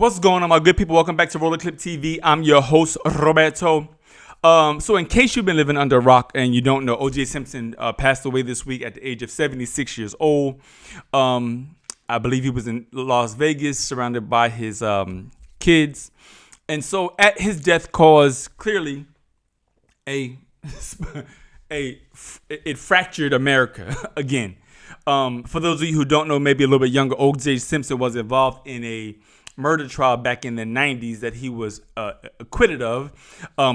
What's going on, my good people? Welcome back to Roller Clip TV. I'm your host, Roberto. So in case you've been living under a rock and you don't know, O.J. Simpson passed away this week at the age of 76 years old. I believe he was in Las Vegas surrounded by his kids. And so at his death caused clearly it fractured America again. For those of you who don't know, maybe a little bit younger, O.J. Simpson was involved in a murder trial back in the 90s that he was acquitted of.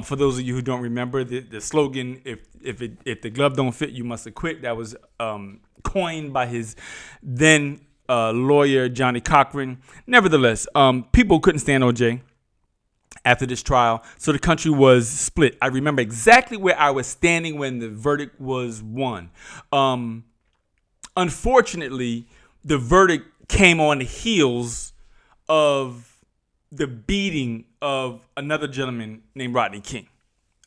For those of you who don't remember, the slogan, if the glove don't fit, you must acquit, that was coined by his then lawyer, Johnny Cochran. Nevertheless, people couldn't stand O.J. after this trial, so the country was split. I remember exactly where I was standing when the verdict was won. Unfortunately, the verdict came on the heels of the beating of another gentleman named Rodney King.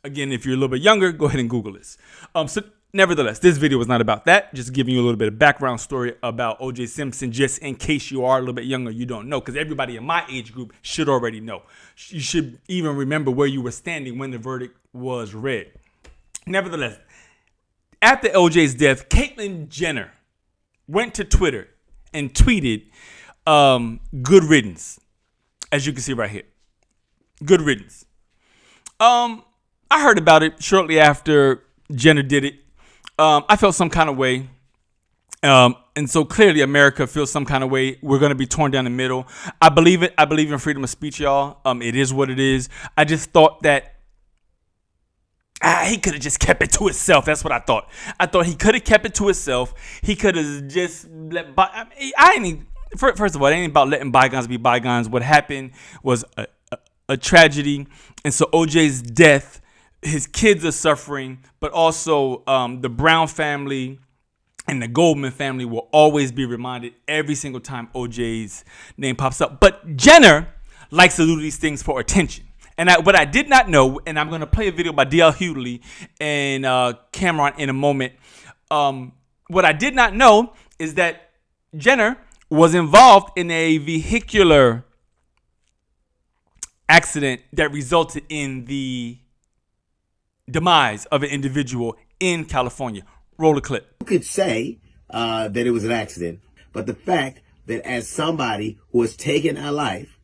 Again, if you're a little bit younger, go ahead and Google this. So nevertheless, this video was not about that. Just giving you a little bit of background story about O.J. Simpson, just in case you are a little bit younger, you don't know, because everybody in my age group should already know. You should even remember where you were standing when the verdict was read. Nevertheless, after O.J.'s death, CAITLYN Jenner went to Twitter and tweeted, good riddance, as you can see right here. Good riddance. I heard about it shortly after Jenner did it. I felt some kind of way. And so clearly America feels some kind of way. We're going to be torn down the middle. I believe it. I believe in freedom of speech, y'all. It is what it is. I just thought that he could have just kept it to himself. That's what I thought. I thought he could have kept it to himself. He could have just let first of all, it ain't about letting bygones be bygones. What happened was a tragedy. And so OJ's death, his kids are suffering, but also the Brown family and the Goldman family will always be reminded every single time OJ's name pops up. But Jenner likes to do these things for attention. And what I did not know, and I'm going to play a video by Hughley and Camron in a moment. What I did not know is that Jenner was involved in a vehicular accident that resulted in the demise of an individual in California. Roll a clip. You could say that it was an accident, but the fact that as somebody who has taken a life,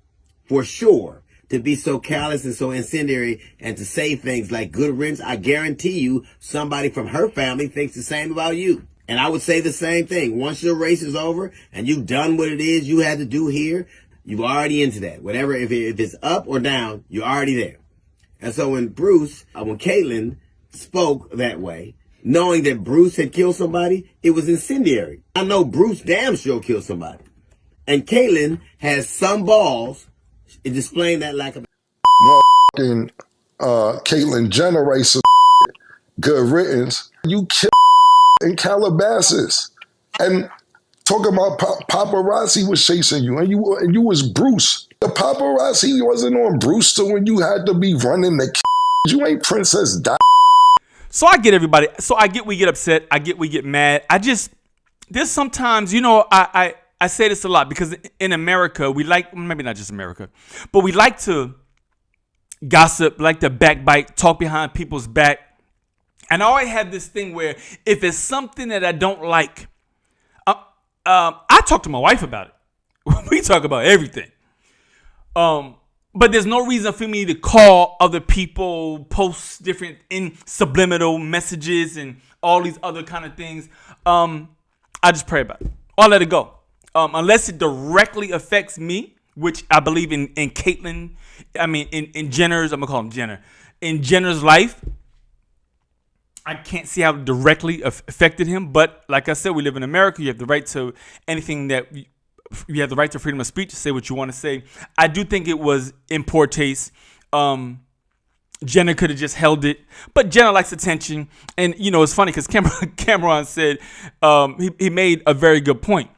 for sure, to be so callous and so incendiary and to say things like good riddance, I guarantee you somebody from her family thinks the same about you. And I would say the same thing. Once your race is over and you've done what it is you had to do here, you're already into that. Whatever, if it's up or down, you're already there. And so when CAITLYN spoke that way, knowing that Bruce had killed somebody, it was incendiary. I know Bruce damn sure killed somebody. And CAITLYN has some balls in displaying that lack of motherfucking CAITLYN Jenner some good riddance. You killed in Calabasas and talking about paparazzi was chasing you and you was Bruce. The paparazzi wasn't on Bruce till when you had to be running the you ain't Princess Di. So I get everybody. So I get we get upset. I get we get mad. There's sometimes, I say this a lot because in America, we like, maybe not just America, but we like to gossip, like to backbite, talk behind people's back. And I always have this thing where if it's something that I don't like, I talk to my wife about it. We talk about everything. But there's no reason for me to call other people, post different subliminal messages and all these other kind of things. I just pray about it. I'll let it go. Unless it directly affects me, which I believe in CAITLYN, in Jenner's, I'm going to call him Jenner. In Jenner's life, I can't see how it directly affected him. But like I said, we live in America. You have the right to anything that you have the right to freedom of speech to say what you want to say. I do think it was in poor taste. Jenner could have just held it, but Jenner likes attention. And, it's funny because Camron said he made a very good point.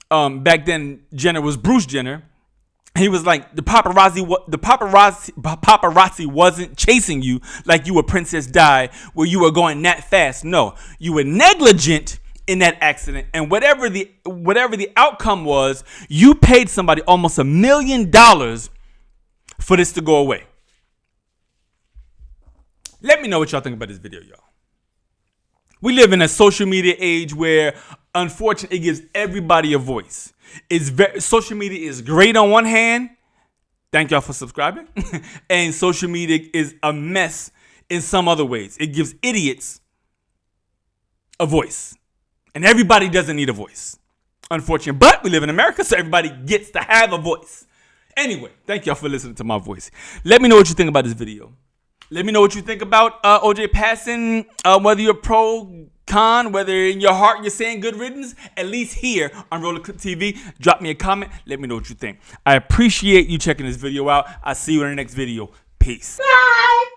Back then, Jenner was Bruce Jenner. He was like, the paparazzi wasn't chasing you like you were Princess Di, where you were going that fast. No, you were negligent in that accident, and whatever the outcome was, you paid somebody almost $1 million for this to go away. Let me know what y'all think about this video, y'all. We live in a social media age where, unfortunately, it gives everybody a voice. Social media is great on one hand. Thank y'all for subscribing. And social media is a mess in some other ways. It gives idiots a voice. And everybody doesn't need a voice, unfortunately. But we live in America, so everybody gets to have a voice. Anyway, thank y'all for listening to my voice. Let me know what you think about this video. Let me know what you think about OJ passing, whether you're pro, con, whether in your heart you're saying good riddance. At least here on Roller Clip TV, drop me a comment. Let me know what you think. I appreciate you checking this video out. I'll see you in the next video. Peace. Bye.